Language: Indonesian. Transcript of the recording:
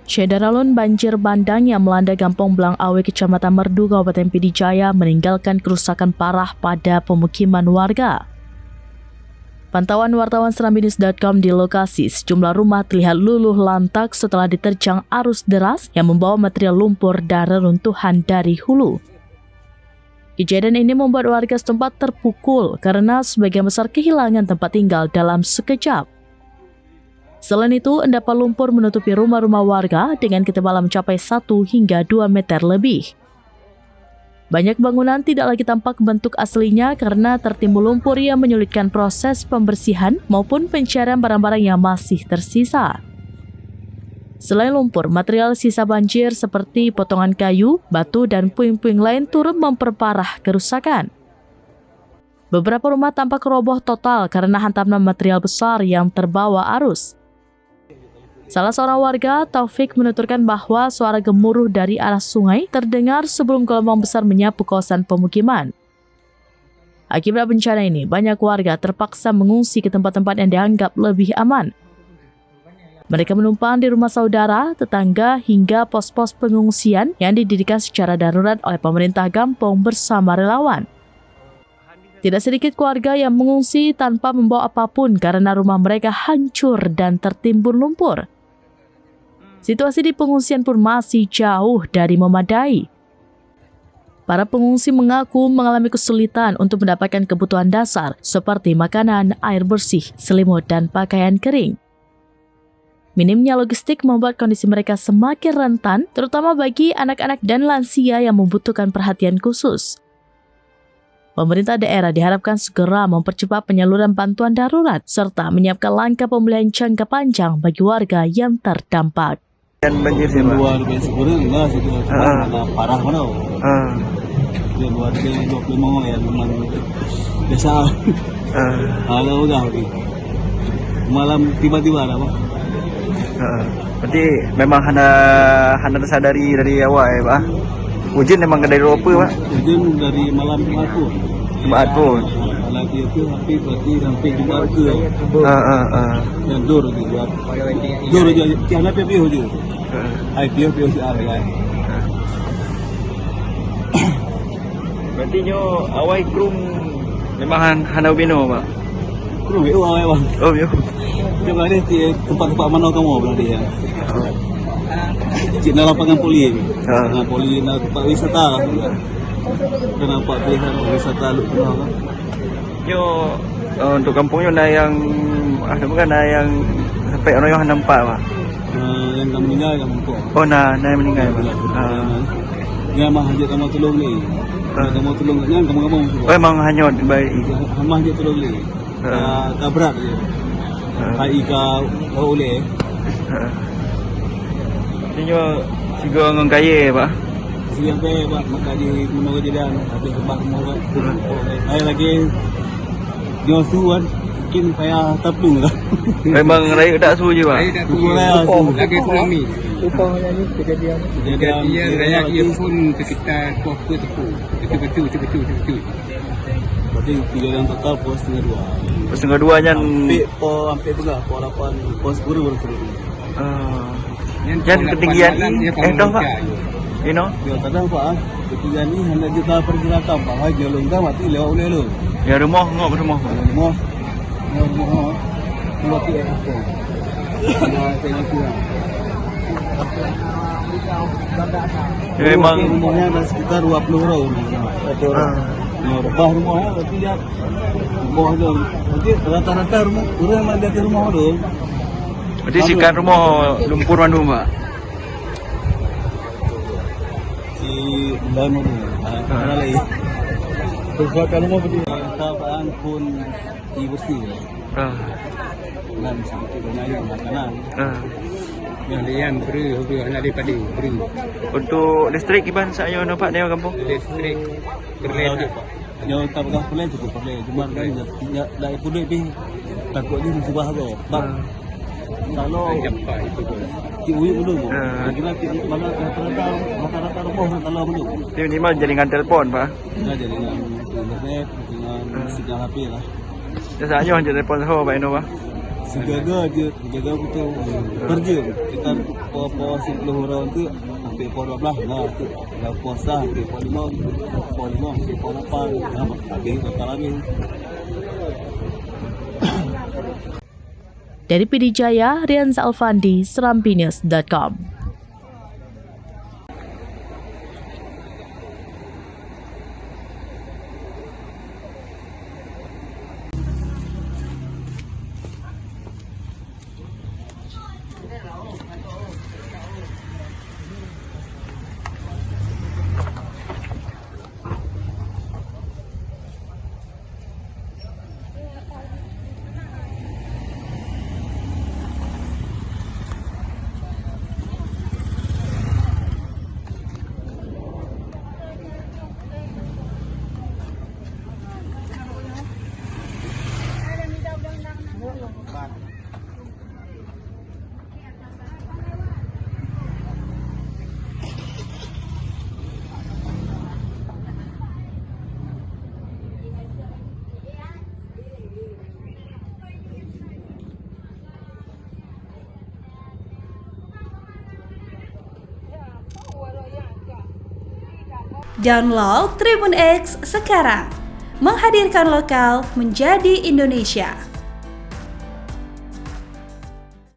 Syederalun banjir bandang yang melanda Kampung Belang Awe, Kecamatan Merdu, Kabupaten Pidijaya meninggalkan kerusakan parah pada pemukiman warga. Pantauan wartawan serambinews.com di lokasi, sejumlah rumah terlihat luluh lantak setelah diterjang arus deras yang membawa material lumpur dan reruntuhan dari hulu. Kejadian ini membuat warga setempat terpukul karena sebagian besar kehilangan tempat tinggal dalam sekejap. Selain itu, endapan lumpur menutupi rumah-rumah warga dengan ketebalan mencapai 1 hingga 2 meter lebih. Banyak bangunan tidak lagi tampak bentuk aslinya karena tertimbul lumpur yang menyulitkan proses pembersihan maupun pencarian barang-barang yang masih tersisa. Selain lumpur, material sisa banjir seperti potongan kayu, batu, dan puing-puing lain turut memperparah kerusakan. Beberapa rumah tampak roboh total karena hantaman material besar yang terbawa arus. Salah seorang warga, Taufik, menuturkan bahwa suara gemuruh dari arah sungai terdengar sebelum gelombang besar menyapu kawasan pemukiman. Akibat bencana ini, banyak warga terpaksa mengungsi ke tempat-tempat yang dianggap lebih aman. Mereka menumpang di rumah saudara, tetangga, hingga pos-pos pengungsian yang didirikan secara darurat oleh pemerintah kampung bersama relawan. Tidak sedikit keluarga yang mengungsi tanpa membawa apapun karena rumah mereka hancur dan tertimbun lumpur. Situasi di pengungsian pun masih jauh dari memadai. Para pengungsi mengaku mengalami kesulitan untuk mendapatkan kebutuhan dasar seperti makanan, air bersih, selimut, dan pakaian kering. Minimnya logistik membuat kondisi mereka semakin rentan, terutama bagi anak-anak dan lansia yang membutuhkan perhatian khusus. Pemerintah daerah diharapkan segera mempercepat penyaluran bantuan darurat serta menyiapkan langkah pemulihan jangka panjang bagi warga yang terdampak. Dan banjir sih, Pak. Luar biasa kurang enggak situ cuma parah mana. Dia luar biasa 25 ya memang biasa. Kalau udah malam tiba-tiba ada, Pak. Berarti memang hana tersadari dari awal ya, Pak. Hujan memang dari apa, Pak? Hujan dari malam Jumat pun. Lagi itu berarti sampai Jumat ke. Dan dur gitu. Dur aja tiada piu je. Ai piu si are kan. Berarti nyo awai krum memang hana bino, Pak. Kru eu awai, Bang. Oh, yo. Coba deh tempat-tempat mana kamu berarti ya. Cik lapangan poli. Nah, poli nak tempat wisata. Kenapa pilihan wisata lu kenapa? Yo untuk kampungnya na yang yang sampai orang yang nampak, Pak. Yang kamu meninggal yang mampu. Oh, yang meninggal, Pak. Dia mah hanya kamu tolong ni. Kamu tolong nya kamu. Oh, emang hanya baik. Mah hanya tolong ni. Kabrak dia. Hai ika oleh. Ini juga ngengkaya, Pak. Siang pe, Pak, maka di menunggu kejadian habis kebak semua, Pak. Saya lagi nyosuan mungkin saya tapung lah. Memang raya tak suhu je, Pak. Lagi tsunami. Rupanya ni kejadian Raya ia pun sekitar pukul tepu. Betul. Berarti 3 dan total pos setengah 2. Setengah 2 nya Sampai pegah pos 8 pos 10 baru turun. Yang ketinggian ini dah, Pak. You know? Ya kadang Pak, ketinggian ini hanya kita perkirakan Pak, haji longgar mati lewat oleh lu. Ya rumah ngok rumah. Rumah. Mati apa? Saya kurang. Memang rumahnya ada sekitar 20 orang. Rumahnya berarti dia rumah dia. Berarti rata-rata rumah orang yang ada di rumah tu. berarti sikat rumah lumpur mandu, Pak. Si dan tu. Ada lagi. Kerusakan rumah berarti apaan pun dibersih. Dan sampai banyak makanan. Yang beri nak daripada beri. Untuk listrik gimana saya nampak dia kampung? Listrik Berleda. Yo tak pernah boleh cukup boleh. Cuma tidak dah ikut lebih takut ni musibah tu. Bang. Kalau sampai itu. Kiui belum. Kira mana rata-rata rumah kalau belum. Dia minimal jaringan telefon, Pak. Dah jaringan internet dengan sinyal HP lah. Biasanya hanya telefon sahaja, Pak Ino, Pak. sejaga je, jaga betul kerja. Kita puas 10 orang tu hampir pukul 12 lah tu. Dah puasa hampir pukul 5, hampir pukul 8. Habis total habis. Dari PD Jaya, Rianza Alfandi, serampinews.com. Download Tribun X sekarang, menghadirkan lokal menjadi Indonesia.